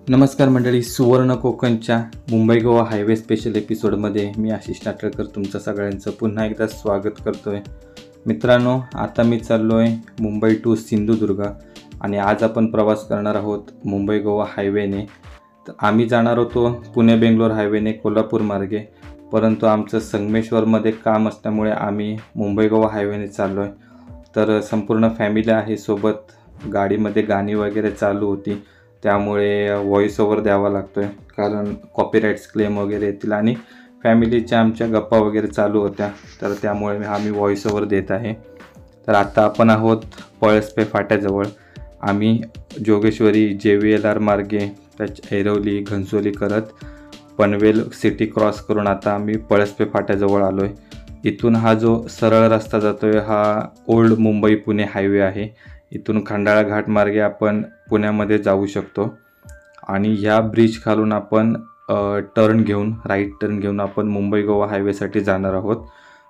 नमस्कार मंडळी, सुवर्ण कोकणच्या मुंबई गोवा हायवे स्पेशल एपिसोडमध्ये मी आशिष नाटलकर तुमचं सगळ्यांचं पुन्हा एकदा स्वागत करतोय. मित्रांनो, आता मी चाललो आहे मुंबई टू सिंधुदुर्ग आणि आज आपण प्रवास करणार आहोत मुंबई गोवा हायवेने. तर आम्ही जाणार होतो पुणे बेंगलोर हायवेने कोल्हापूर मार्गे, परंतु आमचं संगमेश्वरमध्ये काम असल्यामुळे आम्ही मुंबई गोवा हायवेने चाललो आहे. तर संपूर्ण फॅमिली आहे सोबत. गाडीमध्ये गाणी वगैरे चालू होती, त्यामुळे व्हॉइस ओव्हर द्यावा लागतो आहे कारण कॉपीराईट्स क्लेम वगैरे येतील आणि फॅमिलीच्या आमच्या गप्पा वगैरे चालू होत्या, तर त्यामुळे आम्ही व्हॉइस ओव्हर देत आहे. तर आता आपण आहोत पळसपे फाट्याजवळ. आम्ही जोगेश्वरी JVLR मार्गे ऐरवली घनसोली करत पनवेल सिटी क्रॉस करून आता आम्ही पळसपे फाट्याजवळ आलो आहे. इथून हा जो सरळ रस्ता जातो आहे हा ओल्ड मुंबई पुणे हायवे आहे. इथून खंडाळा घाट मार्गे आपण पुण्यामध्ये जाऊ शकतो आणि ह्या ब्रिज खालून आपण राईट टर्न घेऊन आपण मुंबई गोवा हायवेसाठी जाणार आहोत.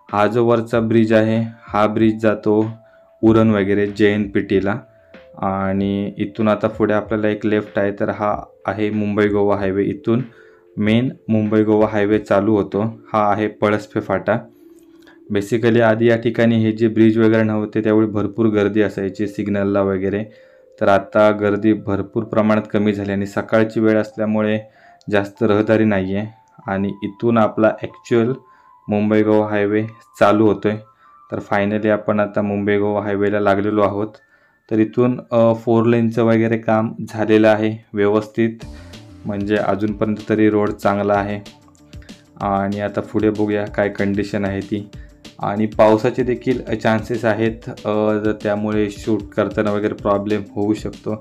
हा जो वरचा ब्रिज आहे हा ब्रिज जातो उरण वगैरे JNPTला आणि इथून आता पुढे आपल्याला एक लेफ्ट आहे, तर हा आहे मुंबई गोवा हायवे. इथून मेन मुंबई गोवा हायवे चालू होतो. हा आहे पळसपे फाटा. बेसिकली आधी या ठिकाणी हे जे ब्रिज वगैरे नव्हते त्यावेळी भरपूर गर्दी असायची सिग्नलला वगैरे, तर आता गर्दी भरपूर प्रमाणात कमी झाली आणि सकाळची वेळ असल्यामुळे जास्त रहदारी नाही आहे आणि इथून आपला ॲक्च्युअल मुंबई गोवा हायवे चालू होतो आहे. तर फायनली आपण आता मुंबई गोवा हायवेला लागलेलो आहोत. तर इथून 4 लेनचं वगैरे काम झालेलं आहे व्यवस्थित, म्हणजे अजूनपर्यंत तरी रोड चांगला आहे आणि आता पुढे बघूया काय कंडिशन आहे ती. आणि पावसाचे देखील चान्सेस आहेत, त्यामुळे शूट करताना वगैरे प्रॉब्लेम होऊ शकतो.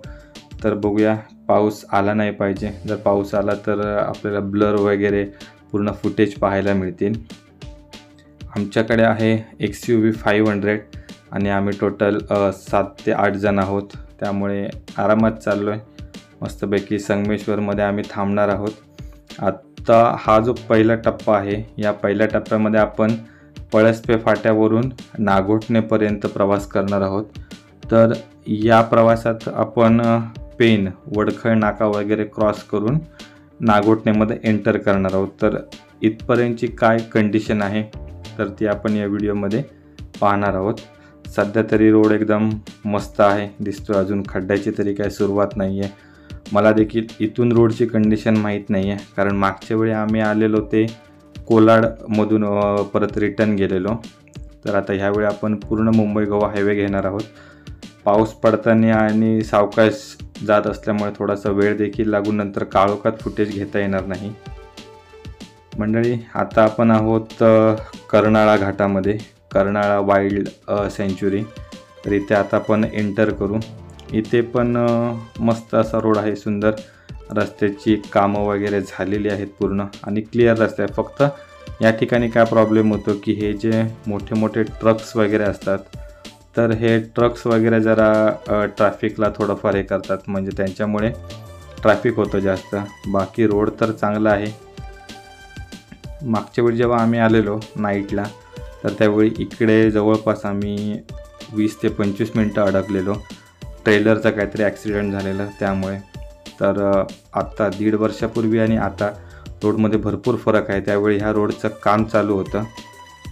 तर बघूया, पाऊस आला नाही पाहिजे. जर पाऊस आला तर आपल्याला ब्लर वगैरे पूर्ण फुटेज पाहायला मिळतील. आमच्याकडे आहे XUV 500 आणि आम्ही टोटल 7 ते 8 जण आहोत, त्यामुळे आरामात चाललो आहे. मस्तपैकी संगमेश्वरमध्ये आम्ही थांबणार आहोत. आत्ता हा जो पहिला टप्पा आहे, या पहिल्या टप्प्यामध्ये आपण पळसपे फाट्यावरून नागोठणेपर्यंत प्रवास करणार आहोत. तर या प्रवासात आपण pen-वडखळ नाका वगैरे क्रॉस करून नागोठणेमध्ये एंटर करणार आहोत. तर इथपर्यंतची काय कंडिशन आहे तर ती आपण या व्हिडिओमध्ये पाहणार आहोत. सध्या तरी रोड एकदम मस्त आहे दिसतो, अजून खड्ड्याची तरी काय सुरुवात नाही आहे. मला देखील इथून रोडची कंडिशन माहीत नाही आहे कारण मागच्या वेळी आम्ही आलेलो ते कोलाडमधून परत रिटर्न गेलेलो. तर आता ह्यावेळी आपण पूर्ण मुंबई गोवा हायवे घेणार आहोत. पाऊस पडताना आणि सावकाश जात असल्यामुळे थोडासा वेळ देखील लागून नंतर काळोखात फुटेज घेता येणार नाही. मंडळी, आता आपण आहोत कर्नाळा घाटामध्ये, कर्नाळा वाईल्ड सँच्युरी. तर इथे आता आपण एंटर करू. इथे पण मस्त असा रोड आहे, सुंदर. रस्त्याची कामं वगैरे झालेली आहेत पूर्ण आणि क्लिअर रस्ते आहे. फक्त या ठिकाणी काय प्रॉब्लेम होतो की हे जे मोठे मोठे ट्रक्स वगैरे असतात, तर हे ट्रक्स वगैरे जरा ट्रॅफिकला थोडंफार हे करतात, म्हणजे त्यांच्यामुळे ट्रॅफिक होतं जास्त. बाकी रोड तर चांगला आहे. मागच्या वेळी जेव्हा आम्ही आलेलो नाईटला, तर त्यावेळी इकडे जवळपास आम्ही 20 ते 25 मिनटं अडकलेलो. ट्रेलरचा काहीतरी ॲक्सिडेंट झालेला त्यामुळे. तर आत्ता 1.5 वर्षापूर्वी आणि आता रोडमध्ये भरपूर फरक आहे. त्यावेळी ह्या रोडचं काम चालू होतं,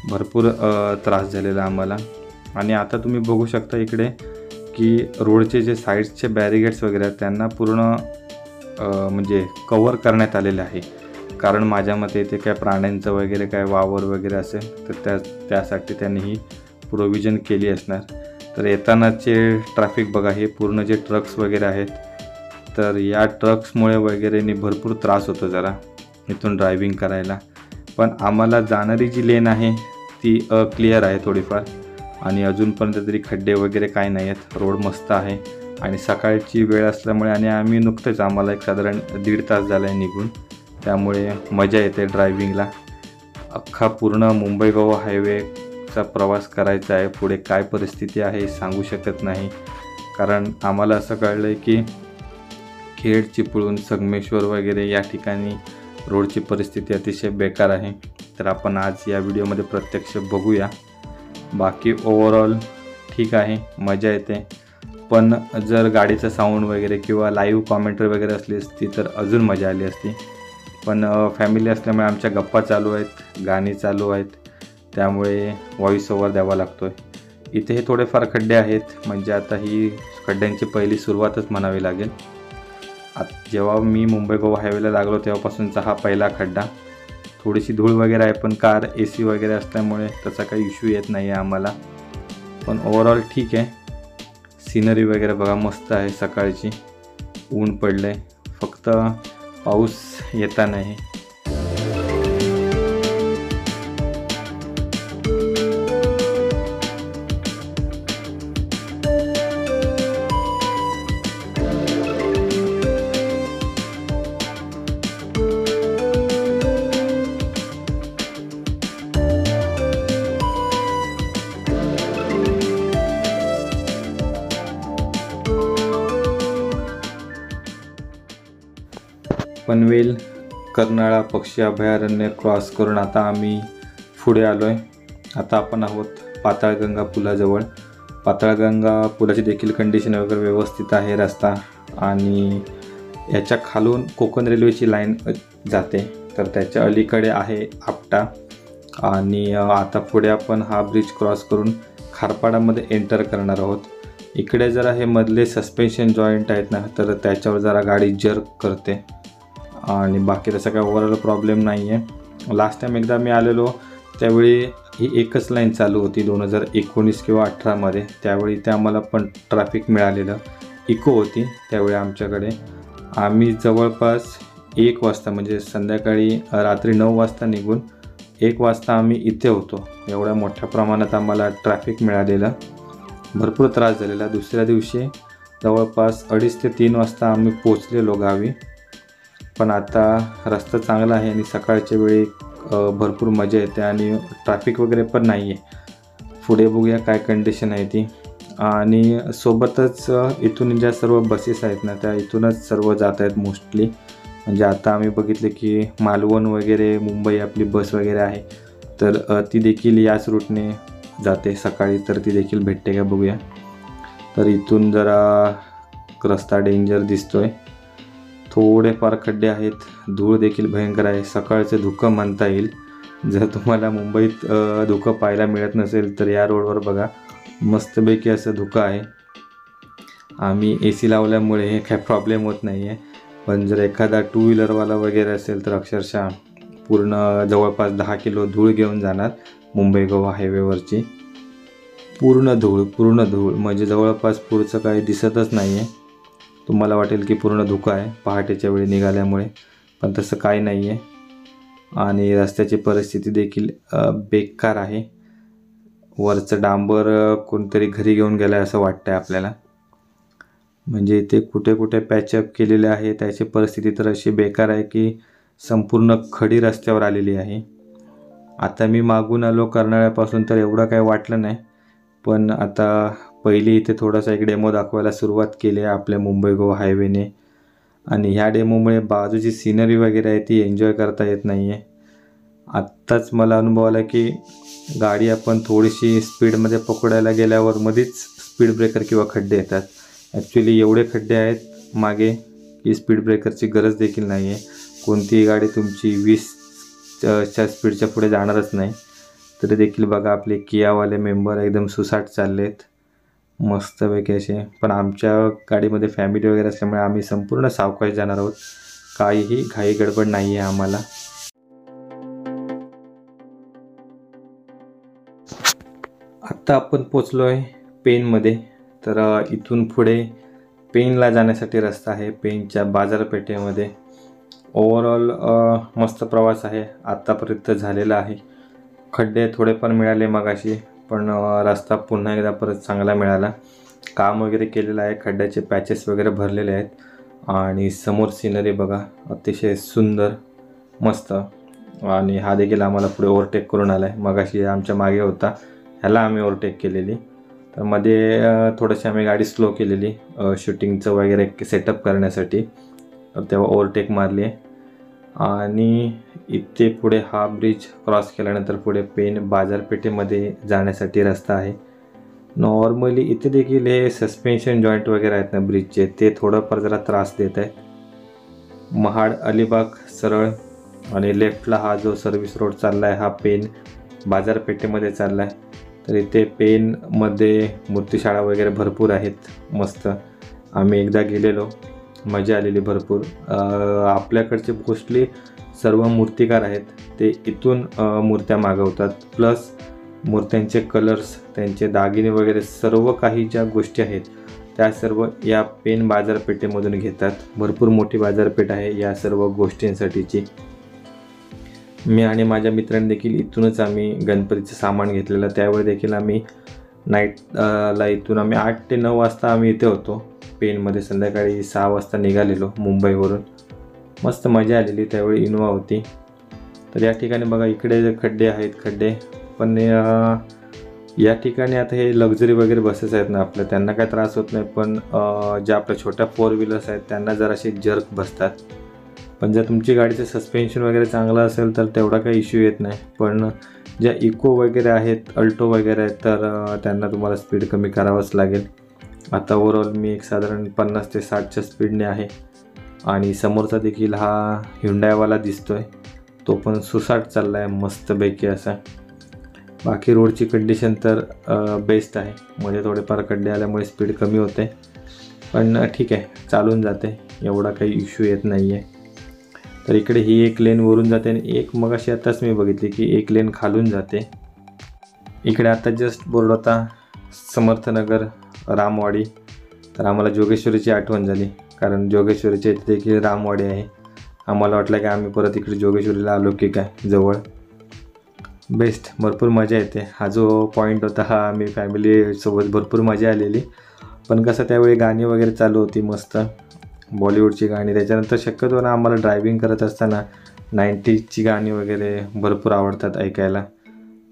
भरपूर त्रास झालेला आम्हाला. आणि आता तुम्ही बघू शकता इकडे की रोडचे जे साईड्सचे बॅरिगेड्स वगैरे आहेत त्यांना पूर्ण म्हणजे कवर करण्यात आलेले आहे, कारण माझ्या मते इथे काय प्राण्यांचं वगैरे काय वावर वगैरे असेल तर त्यासाठी त्यांनी ही प्रोव्हिजन केली असणार. तर येतानाचे ट्रॅफिक बघा, हे पूर्ण जे ट्रक्स वगैरे आहेत, तर या ट्रक्समुळे वगैरेनी भरपूर त्रास होतो जरा इथून ड्रायव्हिंग करायला. पण आम्हाला जाणारी जी लेन आहे ती क्लिअर आहे थोडीफार आणि अजूनपर्यंत तरी खड्डे वगैरे काय नाही आहेत. रोड मस्त आहे आणि सकाळची वेळ असल्यामुळे आणि आम्ही नुकतेच, आम्हाला एक साधारण 1.5 तास झाला आहे निघून, त्यामुळे मजा येते ड्रायव्हिंगला. अख्खा पूर्ण मुंबई गोवा हायवेचा प्रवास करायचा आहे. पुढे काय परिस्थिती आहे सांगू शकत नाही, कारण आम्हाला असं कळलं आहे की खेड, चिपळूण, संगमेश्वर वगैरे या ठिकाणी रोडची परिस्थिती अतिशय बेकार आहे. तर आपण आज या व्हिडिओमध्ये प्रत्यक्ष बघूया. बाकी ओव्हरऑल ठीक आहे, मजा येते. पण जर गाडीचं साऊंड वगैरे किंवा लाईव्ह कॉमेंटरी वगैरे असली असती तर अजून मजा आली असती. पण फॅमिली असल्यामुळे आमच्या गप्पा चालू आहेत, गाणी चालू आहेत, त्यामुळे व्हॉइस ओव्हर द्यावा लागतो आहे. इथे हे थोडेफार खड्डे आहेत, म्हणजे आता ही खड्ड्यांची पहिली सुरुवातच म्हणावी लागेल. जेव्हा मी मुंबई गोवा हायवेला लागलो तेव्हापासूनचा हा पहिला खड्डा. थोडीशी धूळ वगैरे आहे, पण कार AC वगैरे असल्यामुळे त्याचा काही इश्यू येत नाही आहे आम्हाला. पण ओव्हरऑल ठीक आहे. सिनरी वगैरे बघा मस्त आहे. सकाळची ऊन पडलं आहे, फक्त पाऊस येता नाही. पनवेल कर्नाळा पक्षी अभयारण्य क्रॉस करून आता आम्ही पुढे आलो आहे. आता आपण आहोत पाताळगंगा पुलाजवळ. पाताळगंगा पुलाची देखील कंडिशन वगैरे व्यवस्थित आहे रस्ता, आणि याच्या खालून कोकण रेल्वेची लाईन जाते, तर त्याच्या अलीकडे आहे आपटा. आणि आता पुढे आपण हा ब्रिज क्रॉस करून खारपाडामध्ये एंटर करणार आहोत. इकडे जरा हे मधले सस्पेन्शन जॉईंट आहेत ना, तर त्याच्यावर जरा गाडी जर्क करते, आणि बाकी तसा काय ओव्हरऑल प्रॉब्लेम नाही आहे. लास्ट टाईम एकदा मी आलेलो त्यावेळी ही एकच लाईन चालू होती 2019 किंवा 18मध्ये. त्यावेळी ते आम्हाला पण ट्रॅफिक मिळालेलं, इको होती त्यावेळी आमच्याकडे. आम्ही जवळपास 1 वाजता, म्हणजे संध्याकाळी रात्री 9 वाजता निघून 1 वाजता आम्ही इथे होतो. एवढ्या मोठ्या प्रमाणात आम्हाला ट्रॅफिक मिळालेलं, भरपूर त्रास झालेला. दुसऱ्या दिवशी जवळपास 2:30 ते 3 वाजता आम्ही पोचलेलो गावी. पण आता रस्ता चांगला आहे आणि सकाळच्या वेळी भरपूर मजा येते आणि ट्रॅफिक वगैरे पण नाही आहे. पुढे बघूया काय कंडिशन आहे ती. आणि सोबतच इथून ज्या सर्व बसेस आहेत ना, त्या इथूनच सर्व जात आहेत मोस्टली. म्हणजे आता आम्ही बघितले की मालवण वगैरे मुंबई आपली बस वगैरे आहे, तर ती देखील याच रूटने जाते सकाळी, तर ती देखील भेटते का बघूया. तर इथून जरा रस्ता डेंजर दिसतोय, थोडेफार खड्डे आहेत, धूळ देखील भयंकर आहे. सकाळचं धुकं म्हणता येईल. जर तुम्हाला मुंबईत धुकं पाहायला मिळत नसेल तर या रोडवर बघा, मस्तपैकी असं धुकं आहे. आम्ही AC लावल्यामुळे हे काय प्रॉब्लेम होत नाही आहे. पण जर एखादा 2 व्हीलरवाला वगैरे असेल तर अक्षरशः पूर्ण जवळपास 10 किलो धूळ घेऊन जाणार मुंबई गोवा हायवेवरची. पूर्ण धूळ म्हणजे जवळपास पुढचं काही दिसतच नाही आहे. तुम्हाला वाटेल की पूर्ण धुकं आहे पहाटेच्या वेळी निघाल्यामुळे, पण तसं काही नाही आहे. आणि रस्त्याची परिस्थिती देखील बेकार आहे. वरचं डांबर कोणतरी घरी घेऊन गेलं आहे असं वाटतं आहे आपल्याला. म्हणजे इथे कुठे कुठे पॅचअप केलेले आहे. त्याची परिस्थिती तर अशी बेकार आहे की संपूर्ण खडी रस्त्यावर आलेली आहे. आता मी मागून आलो कर्नाळ्यापासून तर एवढं काही वाटलं नाही, पण आता पहिली इथे थोडासा एक डेमो दाखवायला सुरुवात केली आहे आपल्या मुंबई गोवा हायवेने. आणि ह्या डेमोमुळे बाजूची सिनरी वगैरे आहे ती एन्जॉय करता येत नाही आहे. आत्ताच मला अनुभव आला की गाडी आपण थोडीशी स्पीडमध्ये पकडायला गेल्यावर मध्येच स्पीड ब्रेकर किंवा खड्डे येतात. ॲक्च्युली एवढे खड्डे आहेत मागे की स्पीड ब्रेकरची गरज देखील नाही आहे. कोणतीही गाडी तुमची 20च्या स्पीडच्या पुढे जाणारच नाही. तरी देखील बघा आपले कियावाले मेंबर एकदम सुसाट चालले आहेत मस्तपैकी असे. पण आमच्या गाडीमध्ये फॅमिली वगैरे असल्यामुळे आम्ही संपूर्ण सावकाश जाणार आहोत. काहीही घाई गडबड नाही आहे आम्हाला. आत्ता आपण पोचलो आहे पेनमध्ये. तर इथून पुढे पेनला जाण्यासाठी रस्ता आहे, पेनच्या बाजारपेठेमध्ये. ओव्हरऑल मस्त प्रवास आहे आत्तापर्यंत झालेला आहे. खड्डे थोडेफार मिळाले मगाशी, पण रस्ता पुन्हा एकदा परत चांगला मिळाला. काम वगैरे केलेलं आहे, खड्ड्याचे पॅचेस वगैरे भरलेले आहेत. आणि समोर सिनरी बघा, अतिशय सुंदर मस्त. आणि हा देखील आम्हाला पुढे ओव्हरटेक करून आला आहे. मगाशी आमच्या मागे होता, ह्याला आम्ही ओव्हरटेक केलेली. तर मध्ये थोडीशी आम्ही गाडी स्लो केलेली शूटिंगचं वगैरे सेटअप करण्यासाठी, तर तेव्हा ओव्हरटेक मारली आहे. आणि इथे पुढे हा ब्रिज क्रॉस केल्यानंतर पुढे पेन बाजारपेठेमध्ये जाण्यासाठी रस्ता आहे. नॉर्मली इथे देखील हे सस्पेन्शन जॉईंट वगैरे आहेत ना ब्रिजचे, ते थोडंफार जरा त्रास देत आहेत. महाड अलिबाग सरळ आणि लेफ्टला हा जो सर्व्हिस रोड चालला आहे हा पेन बाजारपेठेमध्ये चालला आहे. तर इथे पेनमध्ये मूर्तिशाळा वगैरे भरपूर आहेत. मस्त आम्ही एकदा गेलेलो, मजा आलेली भरपूर. आपल्याकडचे मोस्टली सर्व मूर्तिकार आहेत ते इथून मूर्त्या मागवतात. प्लस मूर्त्यांचे कलर्स, त्यांचे दागिने वगैरे सर्व काही ज्या गोष्टी आहेत त्या सर्व या पेन बाजारपेठेमधून घेतात. भरपूर मोठी बाजारपेठ आहे या सर्व गोष्टींसाठीची. मी आणि माझ्या मित्रांनी देखील इथूनच आम्ही गणपतीचं सामान घेतलेलं. त्यावेळी देखील आम्ही नाईटला इथून आम्ही 8 ते 9 वाजता आम्ही इथे होतो पेनमध्ये. संध्याकाळी 6 वाजता निघालेलो मुंबईवरून. मस्त मजा आलेली. त्यावेळी इनोवा होती. तर या ठिकाणी बघा इकडे खड्डे आहेत, खड्डे. पण या ठिकाणी आता हे लक्झरी वगैरे बसेस आहेत ना आपल्या, त्यांना काय त्रास होत नाही. पण ज्या आपल्या छोट्या 4 व्हीलर्स आहेत त्यांना जरासे जर्क बसतात. पण जर तुमची गाडीचं सस्पेन्शन वगैरे चांगलं असेल तर तेवढा काही इश्यू येत नाही. पण ज्या इको वगैरे आहेत, अल्टो वगैरे आहेत, तर त्यांना तुम्हाला स्पीड कमी करावंच लागेल. आता ओव्हरऑल मी एक साधारण 50 ते 60च्या स्पीडने आहे. आणि समोरचा देखील हा ह्युंडायवाला दिसतो आहे, तो पण सुसाट चालला आहे मस्तपैकी असा. बाकी रोडची कंडिशन तर बेस्ट आहे. मध्ये थोडेफार खड्डे आल्यामुळे स्पीड कमी होते, पण ठीक आहे, चालून जाते, एवढा काही इश्यू येत नाही आहे. तर इकडे ही एक लेन वरून जाते आणि एक मगाशी आताच मी बघितली की एक लेन खालून जाते. इकडे आता जस्ट बोर्ड होता समर्थनगर रामवाडी. तर आम्हाला जोगेश्वरीची आठवण झाली, कारण जोगेश्वरीच्या इथे देखील रामवाडी आहे. आम्हाला वाटलं की आम्ही परत इकडे जोगेश्वरीला आलो की काय जवळ. बेस्ट, भरपूर मजा येते. हा जो पॉईंट होता हा आम्ही फॅमिलीसोबत भरपूर मजा आलेली. पण कसं त्यावेळी गाणी वगैरे चालू होती मस्त, बॉलिवूडची गाणी. त्याच्यानंतर शक्यतो ना आम्हाला ड्रायव्हिंग करत असताना 90sची गाणी वगैरे भरपूर आवडतात ऐकायला.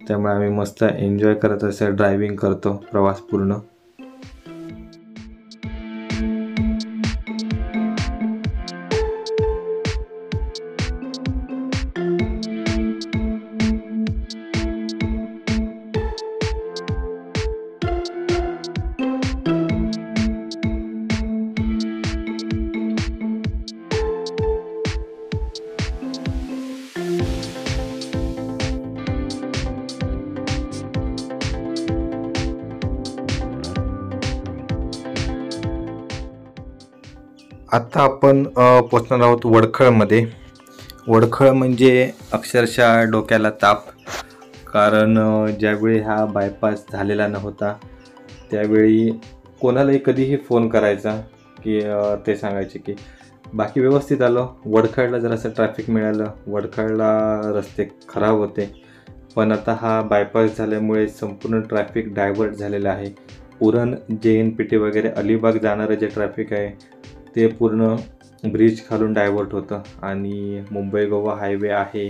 त्यामुळे आम्ही मस्त एन्जॉय करत असं ड्रायव्हिंग करतो प्रवास पूर्ण. आता आपण पोचणार आहोत वडखळमध्ये. वडखळ म्हणजे अक्षरशः डोक्याला ताप. कारण ज्यावेळी हा बायपास झालेला नव्हता त्यावेळी कोणालाही कधीही फोन करायचा की ते सांगायचे की बाकी व्यवस्थित आलं, वडखळला जरासं ट्रॅफिक मिळालं, वडखळला रस्ते खराब होते. पण आता हा बायपास झाल्यामुळे संपूर्ण ट्रॅफिक डायव्हर्ट झालेलं आहे. उरण JNPT वगैरे अलिबाग जाणारं जे ट्रॅफिक आहे ते पूर्ण ब्रिज खालून डायव्हर्ट होतं आणि मुंबई गोवा हायवे आहे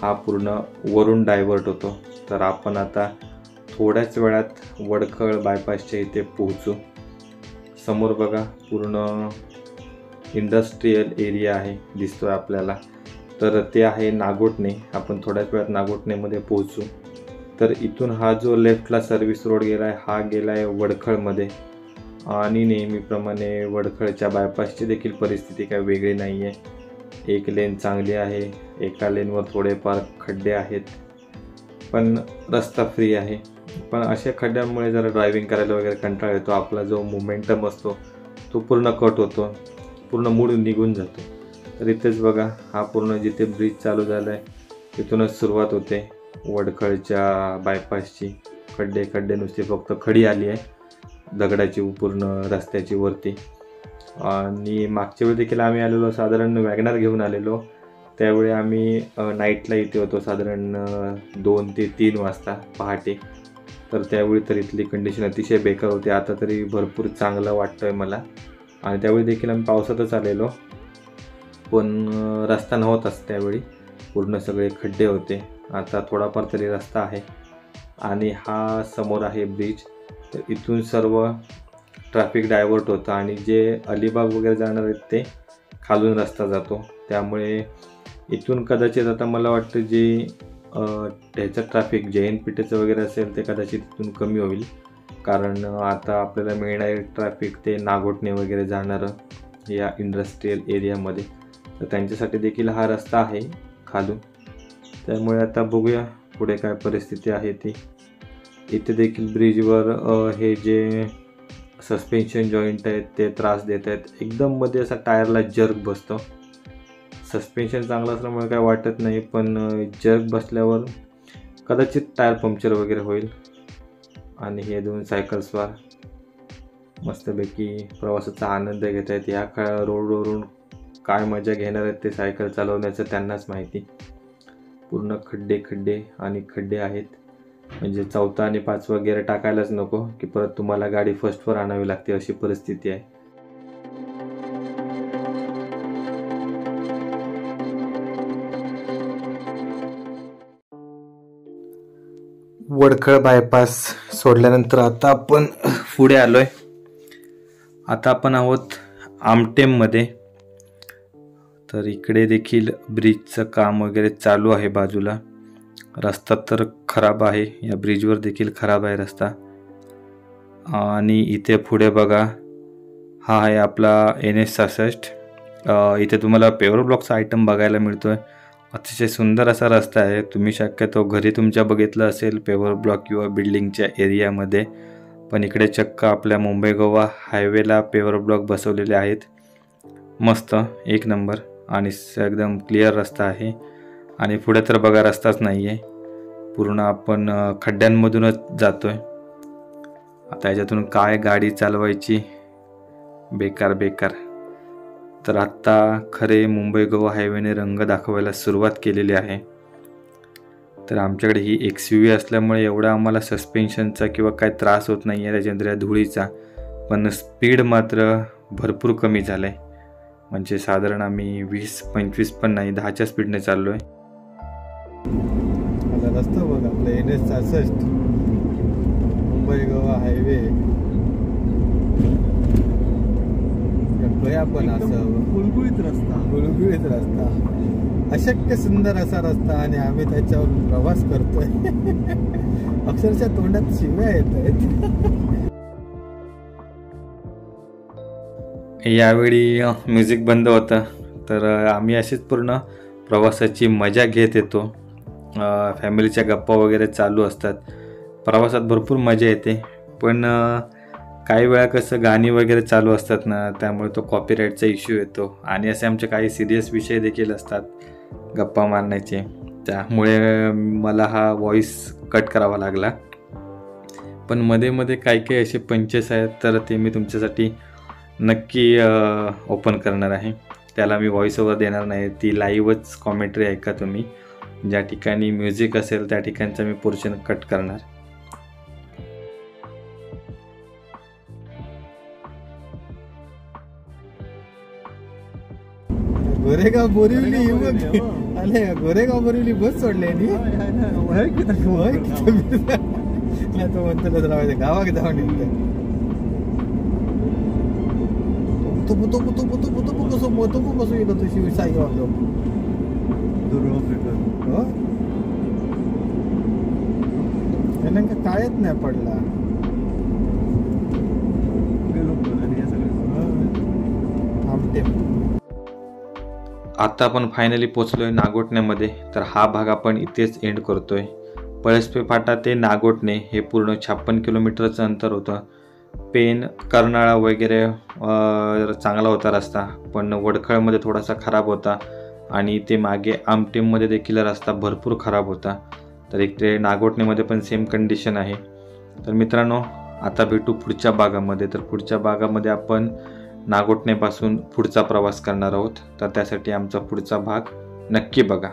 हा पूर्ण वरून डायव्हर्ट होतो. तर आपण आता थोड्याच वेळात वडखळ बायपासच्या इथे पोहोचू. समोर बघा पूर्ण इंडस्ट्रीयल एरिया आहे दिसतोय आपल्याला. तर ते आहे नागोठणे. आपण थोड्याच वेळात नागोठणेमध्ये पोहोचू. तर इथून हा जो लेफ्टला सर्व्हिस रोड गेला आहे हा गेला आहे वडखळमध्ये. आणि नेहमीप्रमाणे वडखळच्या बायपासची देखील परिस्थिती काही वेगळी नाही आहे. एक लेन चांगली आहे, एका लेनवर थोडेफार खड्डे आहेत, पण रस्ता फ्री आहे. पण अशा खड्ड्यांमुळे जरा ड्रायव्हिंग करायला वगैरे कंटाळा येतो. आपला जो मोमेंटम असतो तो पूर्ण कट होतो, पूर्ण मूड निघून जातो. तर इथेच बघा हा पूर्ण जिथे ब्रिज चालू झाला आहे तिथूनच सुरुवात होते वडखळच्या बायपासची. खड्डे नुसते फक्त खडी आली आहे दगडाची पूर्ण रस्त्याची वरती. आणि मागच्या वेळी देखील आम्ही आलेलो साधारण वॅगनार घेऊन आलेलो. त्यावेळी आम्ही नाईटला इथे होतो साधारण 2 ते 3 वाजता पहाटे. तर त्यावेळी तर इथली कंडिशन अतिशय बेकार होती. आता तरी भरपूर चांगलं वाटतं आहे मला. आणि त्यावेळी देखील आम्ही पावसातच आलेलो, पण रस्ता नव्हताच त्यावेळी, पूर्ण सगळे खड्डे होते. आता थोडाफार तरी रस्ता आहे. आणि हा समोर आहे ब्रिज. तर इथून सर्व ट्रॅफिक डायव्हर्ट होतं आणि जे अलिबाग वगैरे जाणार आहेत ते खालून रस्ता जातो. त्यामुळे इथून कदाचित आता मला वाटतं जे ह्याचं ट्रॅफिक JNPTचं वगैरे असेल ते कदाचित इथून कमी होईल. कारण आता आपल्याला मिळणारे ट्रॅफिक ते नागोठणे वगैरे जाणारं या इंडस्ट्रीयल एरियामध्ये, तर त्यांच्यासाठी देखील हा रस्ता आहे खालून. त्यामुळे आता बघूया पुढे काय परिस्थिती आहे ती. इथे देखील ब्रिजवर हे जे सस्पेन्शन जॉईंट आहेत ते त्रास देत आहेत. एकदम मध्ये असा टायरला जर्क बसतो. सस्पेन्शन चांगलं असल्यामुळे काय वाटत नाही, पण जर्क बसल्यावर कदाचित टायर पंक्चर वगैरे होईल. आणि हे दोन सायकल्सवर मस्तपैकी प्रवासाचा आनंद घेत आहेत. या रोडवरून काय मजा घेणार आहेत ते सायकल चालवण्याचं त्यांनाच माहिती. पूर्ण खड्डे खड्डे आणि खड्डे आहेत, म्हणजे चौथा आणि पाचवा गिअर टाकायलाच नको की परत तुम्हाला गाडी फर्स्टवर आणावी लागते अशी परिस्थिती आहे. वडखळ बायपास सोडल्यानंतर आता आपण पुढे आलोय. आता आपण आहोत आमटेममध्ये. तर इकडे देखील ब्रिजचं काम वगैरे चालू आहे बाजूला. रस्ता तर खराब आहे, या ब्रिजवर देखील खराब आहे रस्ता. आणि इथे पुढे बघा, हा आहे आपला NH66. इथे तुम्हाला पेवर ब्लॉकचा आयटम बघायला मिळतोय. अतिशय सुंदर असा रस्ता आहे. तुम्ही शक्यतो घरी तुमच्या बघितलं असेल पेवर ब्लॉक किंवा बिल्डिंगच्या एरियामध्ये, पण इकडे चक्क आपल्या मुंबई गोवा हायवेला पेवर ब्लॉक बसवलेले आहेत. मस्त, एक नंबर आणि एकदम क्लिअर रस्ता आहे. आणि पुढे तर बघा रस्ताच नाही आहे, पूर्ण आपण खड्ड्यांमधूनच जातोय. आता याच्यातून काय गाडी चालवायची, बेकार बेकार. तर आत्ता खरे मुंबई गोवा हायवेने रंग दाखवायला सुरुवात केलेली आहे. तर आमच्याकडे ही XUV असल्यामुळे एवढा आम्हाला सस्पेन्शनचा किंवा काय त्रास होत नाही आहे त्याच्यानंतर या धुळीचा, पण स्पीड मात्र भरपूर कमी झालं आहे. म्हणजे साधारण आम्ही 20-25 पण नाही, 10च्या स्पीडने चाललो आहे. रस्ता बघा आपला NH66 मुंबई गोवा हायवे. आपण असं गुळगुळीत रस्ता, अशक्य सुंदर असा रस्ता, आणि आम्ही त्याच्यावर प्रवास करतोय. अक्षरशः तोंडात शिव्या येत आहेत. यावेळी म्युझिक बंद होतं, तर आम्ही अशीच पूर्ण प्रवासाची मजा घेत येतो. फॅमिलीच्या गप्पा वगैरे चालू असतात. प्रवासात भरपूर मजा येते, पण काही वेळा कसं गाणी वगैरे चालू असतात ना, त्यामुळे तो कॉपीराईटचा इश्यू येतो. आणि असे आमचे काही सिरियस विषय देखील असतात गप्पा मारण्याचे, त्यामुळे मला हा व्हॉइस कट करावा लागला. पण मध्ये मध्ये काही काही असे पंचेस आहेत, तर ते मी तुमच्यासाठी नक्की ओपन करणार आहे. त्याला मी व्हॉइस ओव्हर देणार नाही, ती लाईव्हच कॉमेंट्री ऐका तुम्ही. ज्या ठिकाणी म्युझिक असेल त्या ठिकाणचा मी पोर्शन कट करणार. गोरेगाव बोरिवली आले, गोरेगाव बोरिवली बस सोडले तो म्हणतो राहायचं गावात जाऊन निघतोय. कसं येतो तो शिवसाई वाजव नेमका कायच नाही पडला. आता आपण फायनली पोचलोय नागोठण्यामध्ये. तर हा भाग आपण इथेच एंड करतोय. पळसपे फाटा ते नागोठणे हे पूर्ण 56 किलोमीटरचं अंतर होतं. कर्नाळा वगैरे चांगला होता रस्ता, पण वडखळमध्ये थोडासा खराब होता. आणि ते मागे आमटेममध्ये देखील रस्ता भरपूर खराब होता. तर इकडे नागोठणेमध्ये पण सेम कंडिशन आहे. तर मित्रांनो, आता भेटू पुढच्या भागामध्ये. तर पुढच्या भागामध्ये आपण नागोठणेपासून पुढचा प्रवास करणार आहोत. तर त्यासाठी आमचा पुढचा भाग नक्की बघा.